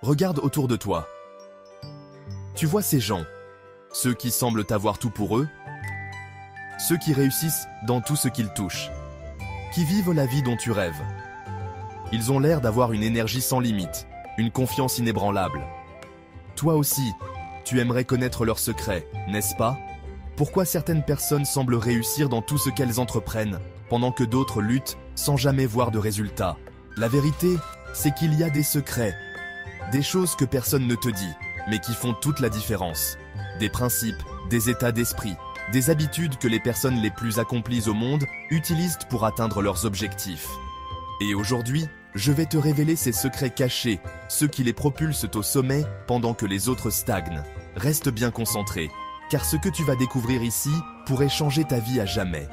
Regarde autour de toi. Tu vois ces gens, ceux qui semblent avoir tout pour eux, ceux qui réussissent dans tout ce qu'ils touchent, qui vivent la vie dont tu rêves. Ils ont l'air d'avoir une énergie sans limite, une confiance inébranlable. Toi aussi, tu aimerais connaître leurs secrets, n'est-ce pas? Pourquoi certaines personnes semblent réussir dans tout ce qu'elles entreprennent, pendant que d'autres luttent sans jamais voir de résultats? La vérité, c'est qu'il y a des secrets, des choses que personne ne te dit, mais qui font toute la différence. Des principes, des états d'esprit, des habitudes que les personnes les plus accomplies au monde utilisent pour atteindre leurs objectifs. Et aujourd'hui, je vais te révéler ces secrets cachés, ceux qui les propulsent au sommet pendant que les autres stagnent. Reste bien concentré, car ce que tu vas découvrir ici pourrait changer ta vie à jamais.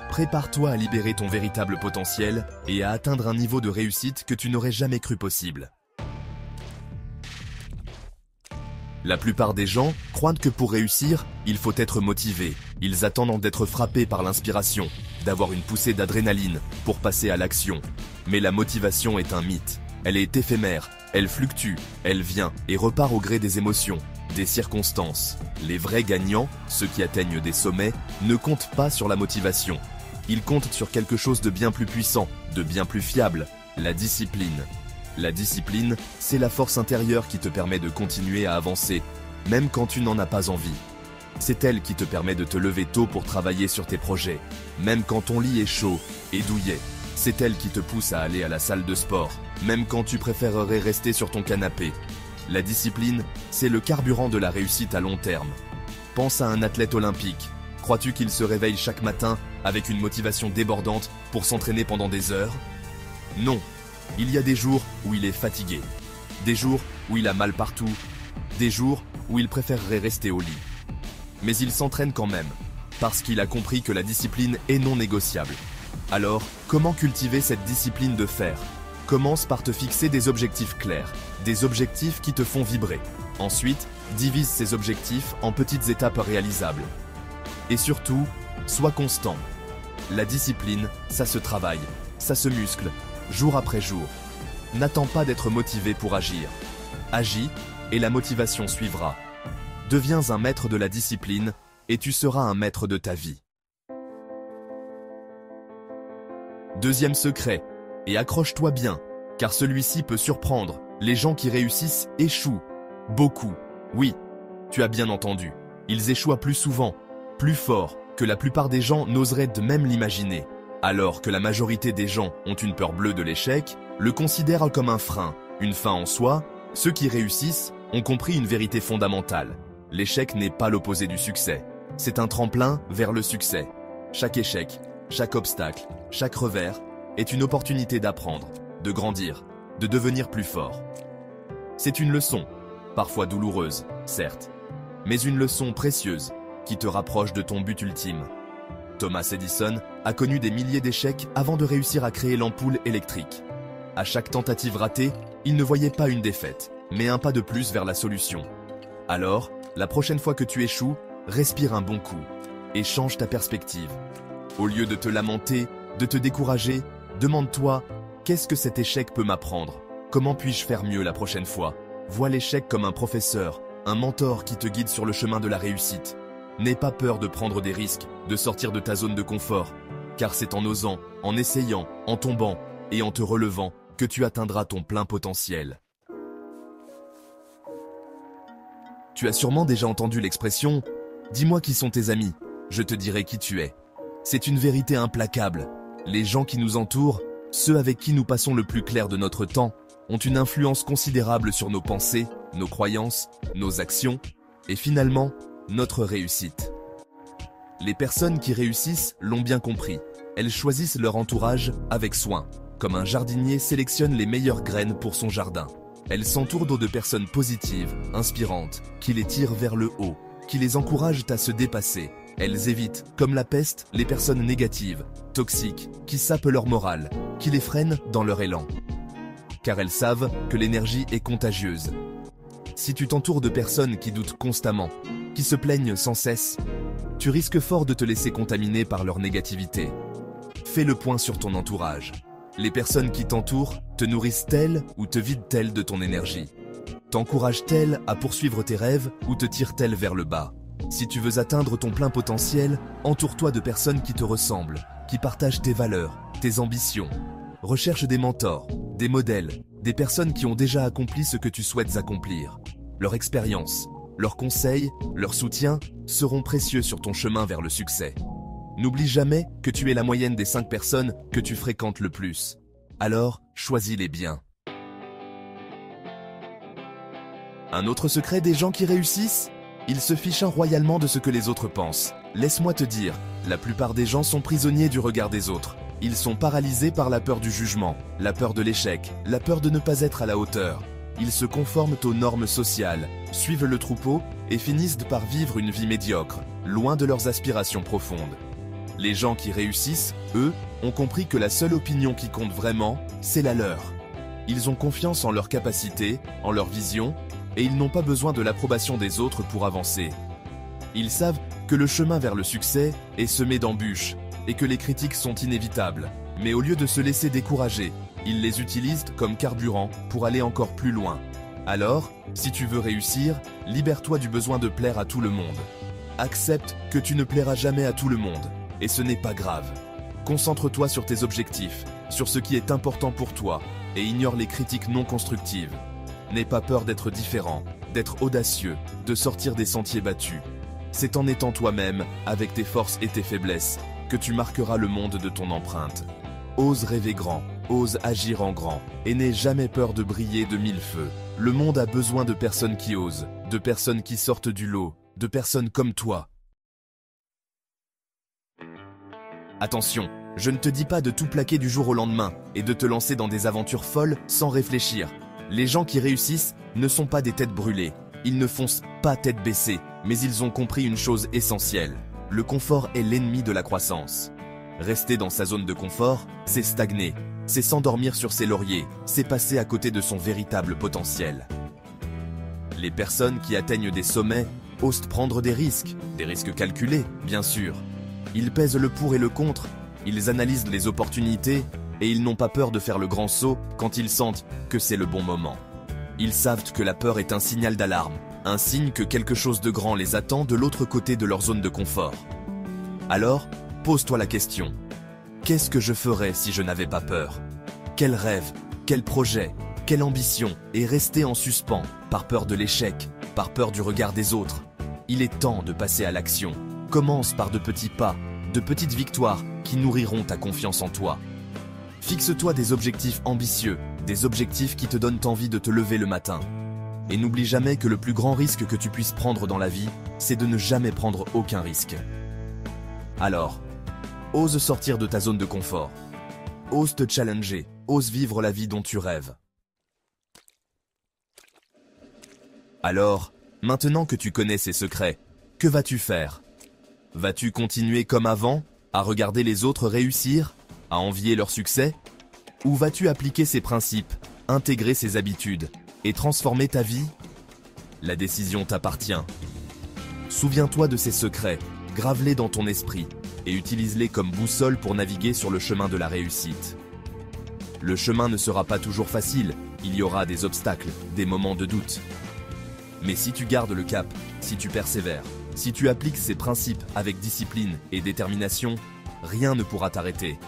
Prépare-toi à libérer ton véritable potentiel et à atteindre un niveau de réussite que tu n'aurais jamais cru possible. La plupart des gens croient que pour réussir, il faut être motivé. Ils attendent d'être frappés par l'inspiration, d'avoir une poussée d'adrénaline pour passer à l'action. Mais la motivation est un mythe. Elle est éphémère, elle fluctue, elle vient et repart au gré des émotions, des circonstances. Les vrais gagnants, ceux qui atteignent des sommets, ne comptent pas sur la motivation. Ils comptent sur quelque chose de bien plus puissant, de bien plus fiable, la discipline. La discipline, c'est la force intérieure qui te permet de continuer à avancer, même quand tu n'en as pas envie. C'est elle qui te permet de te lever tôt pour travailler sur tes projets, même quand ton lit est chaud et douillet. C'est elle qui te pousse à aller à la salle de sport, même quand tu préférerais rester sur ton canapé. La discipline, c'est le carburant de la réussite à long terme. Pense à un athlète olympique. Crois-tu qu'il se réveille chaque matin avec une motivation débordante pour s'entraîner pendant des heures? Non. Il y a des jours où il est fatigué, des jours où il a mal partout, des jours où il préférerait rester au lit. Mais il s'entraîne quand même, parce qu'il a compris que la discipline est non négociable. Alors, comment cultiver cette discipline de fer? Commence par te fixer des objectifs clairs, des objectifs qui te font vibrer. Ensuite, divise ces objectifs en petites étapes réalisables. Et surtout, sois constant. La discipline, ça se travaille, ça se muscle, jour après jour. N'attends pas d'être motivé pour agir. Agis et la motivation suivra. Deviens un maître de la discipline et tu seras un maître de ta vie. Deuxième secret, et accroche-toi bien, car celui-ci peut surprendre. Les gens qui réussissent échouent. Beaucoup. Oui, tu as bien entendu. Ils échouent plus souvent, plus fort que la plupart des gens n'oseraient même l'imaginer. Alors que la majorité des gens ont une peur bleue de l'échec, le considèrent comme un frein, une fin en soi, ceux qui réussissent ont compris une vérité fondamentale. L'échec n'est pas l'opposé du succès, c'est un tremplin vers le succès. Chaque échec, chaque obstacle, chaque revers est une opportunité d'apprendre, de grandir, de devenir plus fort. C'est une leçon, parfois douloureuse, certes, mais une leçon précieuse qui te rapproche de ton but ultime. Thomas Edison a connu des milliers d'échecs avant de réussir à créer l'ampoule électrique. À chaque tentative ratée, il ne voyait pas une défaite, mais un pas de plus vers la solution. Alors, la prochaine fois que tu échoues, respire un bon coup et change ta perspective. Au lieu de te lamenter, de te décourager, demande-toi « Qu'est-ce que cet échec peut m'apprendre? Comment puis-je faire mieux la prochaine fois ?» Vois l'échec comme un professeur, un mentor qui te guide sur le chemin de la réussite. N'aie pas peur de prendre des risques, de sortir de ta zone de confort, car c'est en osant, en essayant, en tombant et en te relevant que tu atteindras ton plein potentiel. Tu as sûrement déjà entendu l'expression « Dis-moi qui sont tes amis, je te dirai qui tu es ». C'est une vérité implacable. Les gens qui nous entourent, ceux avec qui nous passons le plus clair de notre temps, ont une influence considérable sur nos pensées, nos croyances, nos actions et finalement, notre réussite. Les personnes qui réussissent l'ont bien compris. Elles choisissent leur entourage avec soin, comme un jardinier sélectionne les meilleures graines pour son jardin. Elles s'entourent de personnes positives, inspirantes, qui les tirent vers le haut, qui les encouragent à se dépasser. Elles évitent, comme la peste, les personnes négatives, toxiques, qui sapent leur morale, qui les freinent dans leur élan. Car elles savent que l'énergie est contagieuse. Si tu t'entoures de personnes qui doutent constamment, qui se plaignent sans cesse, tu risques fort de te laisser contaminer par leur négativité. Fais le point sur ton entourage. Les personnes qui t'entourent te nourrissent-elles ou te vident-elles de ton énergie? T'encourage-t-elle à poursuivre tes rêves ou te tire-t-elle vers le bas? Si tu veux atteindre ton plein potentiel, entoure-toi de personnes qui te ressemblent, qui partagent tes valeurs, tes ambitions. Recherche des mentors, des modèles, des personnes qui ont déjà accompli ce que tu souhaites accomplir. Leur expérience, leurs conseils, leur soutien seront précieux sur ton chemin vers le succès. N'oublie jamais que tu es la moyenne des 5 personnes que tu fréquentes le plus. Alors, choisis-les bien. Un autre secret des gens qui réussissent? Ils se fichent royalement de ce que les autres pensent. Laisse-moi te dire, la plupart des gens sont prisonniers du regard des autres. Ils sont paralysés par la peur du jugement, la peur de l'échec, la peur de ne pas être à la hauteur. Ils se conforment aux normes sociales, suivent le troupeau et finissent par vivre une vie médiocre, loin de leurs aspirations profondes. Les gens qui réussissent, eux, ont compris que la seule opinion qui compte vraiment, c'est la leur. Ils ont confiance en leurs capacités, en leur vision, et ils n'ont pas besoin de l'approbation des autres pour avancer. Ils savent que le chemin vers le succès est semé d'embûches et que les critiques sont inévitables. Mais au lieu de se laisser décourager, ils les utilisent comme carburant pour aller encore plus loin. Alors, si tu veux réussir, libère-toi du besoin de plaire à tout le monde. Accepte que tu ne plairas jamais à tout le monde, et ce n'est pas grave. Concentre-toi sur tes objectifs, sur ce qui est important pour toi, et ignore les critiques non constructives. N'aie pas peur d'être différent, d'être audacieux, de sortir des sentiers battus. C'est en étant toi-même, avec tes forces et tes faiblesses, que tu marqueras le monde de ton empreinte. Ose rêver grand, ose agir en grand, et n'aie jamais peur de briller de 1000 feux. Le monde a besoin de personnes qui osent, de personnes qui sortent du lot, de personnes comme toi. Attention, je ne te dis pas de tout plaquer du jour au lendemain et de te lancer dans des aventures folles sans réfléchir. Les gens qui réussissent ne sont pas des têtes brûlées. Ils ne foncent pas tête baissée, mais ils ont compris une chose essentielle. Le confort est l'ennemi de la croissance. Rester dans sa zone de confort, c'est stagner, c'est s'endormir sur ses lauriers, c'est passer à côté de son véritable potentiel. Les personnes qui atteignent des sommets osent prendre des risques calculés, bien sûr. Ils pèsent le pour et le contre, ils analysent les opportunités et ils n'ont pas peur de faire le grand saut quand ils sentent que c'est le bon moment. Ils savent que la peur est un signal d'alarme, un signe que quelque chose de grand les attend de l'autre côté de leur zone de confort. Alors, pose-toi la question. Qu'est-ce que je ferais si je n'avais pas peur? Quel rêve, quel projet, quelle ambition est resté en suspens par peur de l'échec, par peur du regard des autres? Il est temps de passer à l'action. Commence par de petits pas, de petites victoires qui nourriront ta confiance en toi. Fixe-toi des objectifs ambitieux, des objectifs qui te donnent envie de te lever le matin. Et n'oublie jamais que le plus grand risque que tu puisses prendre dans la vie, c'est de ne jamais prendre aucun risque. Alors, ose sortir de ta zone de confort. Ose te challenger, ose vivre la vie dont tu rêves. Alors, maintenant que tu connais ces secrets, que vas-tu faire? Vas-tu continuer comme avant, à regarder les autres réussir, à envier leur succès? Ou vas-tu appliquer ces principes, intégrer ces habitudes et transformer ta vie? La décision t'appartient. Souviens-toi de ces secrets, grave-les dans ton esprit et utilise-les comme boussole pour naviguer sur le chemin de la réussite. Le chemin ne sera pas toujours facile, il y aura des obstacles, des moments de doute. Mais si tu gardes le cap, si tu persévères, si tu appliques ces principes avec discipline et détermination, rien ne pourra t'arrêter.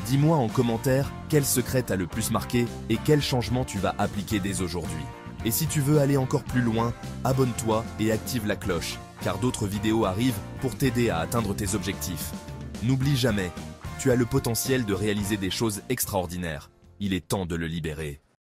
Dis-moi en commentaire quel secret t'a le plus marqué et quel changement tu vas appliquer dès aujourd'hui. Et si tu veux aller encore plus loin, abonne-toi et active la cloche, car d'autres vidéos arrivent pour t'aider à atteindre tes objectifs. N'oublie jamais, tu as le potentiel de réaliser des choses extraordinaires. Il est temps de le libérer.